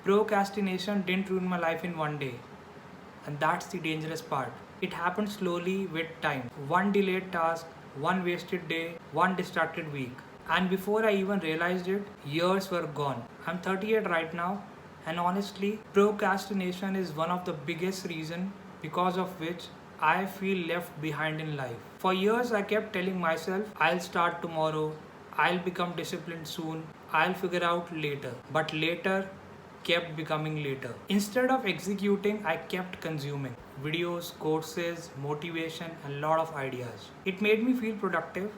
Procrastination didn't ruin my life in one day, and that's the dangerous part. It happened slowly with time. One delayed task, one wasted day, one distracted week. And before I even realized it, years were gone. I'm 38 right now, and honestly, procrastination is one of the biggest reasons because of which I feel left behind in life. For years, I kept telling myself, I'll start tomorrow, I'll become disciplined soon, I'll figure out later. But later kept becoming later. Instead of executing, I kept consuming videos, courses, motivation, and a lot of ideas. It made me feel productive,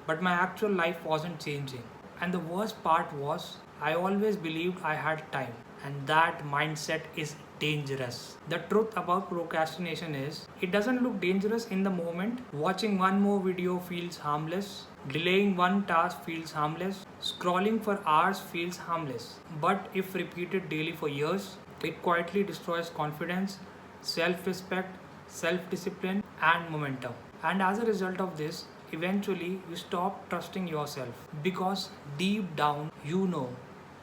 but my actual life wasn't changing. And the worst part was, I always believed I had time, and that mindset is dangerous. The truth about procrastination is, it doesn't look dangerous in the moment. Watching one more video feels harmless, delaying one task feels harmless, scrolling for hours feels harmless. But if repeated daily for years, it quietly destroys confidence, self respect, self discipline, and momentum. And as a result of this, eventually you stop trusting yourself because deep down you know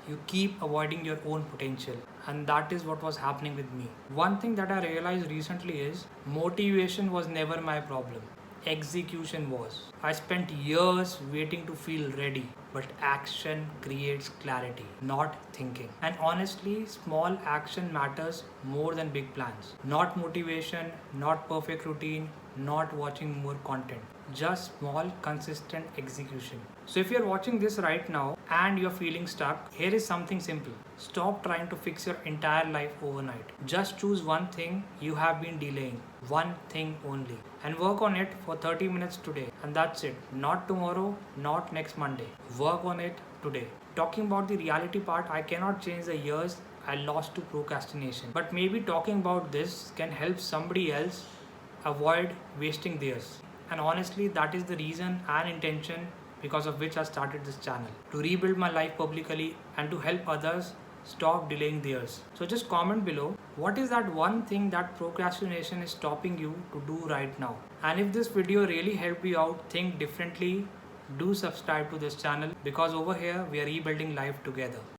you keep avoiding your own potential, and that is what was happening with me. One thing that I realized recently is motivation was never my problem. Execution was. I spent years waiting to feel ready, but action creates clarity, not thinking. And honestly, small action matters more than big plans. Not motivation, not perfect routine, not watching more content. Just small, consistent execution. So if you're watching this right now and you're feeling stuck, here is something simple. Stop trying to fix your entire life overnight. Just choose one thing you have been delaying. One thing only. And work on it for 30 minutes today. And that's it. Not tomorrow, not next Monday. Work on it today. Talking about the reality part, I cannot change the years I lost to procrastination. But maybe talking about this can help somebody else avoid wasting theirs. And honestly, that is the reason and intention because of which I started this channel. To rebuild my life publicly and to help others stop delaying theirs. So just comment below, what is that one thing that procrastination is stopping you to do right now? And if this video really helped you out think differently, do subscribe to this channel because over here we are rebuilding life together.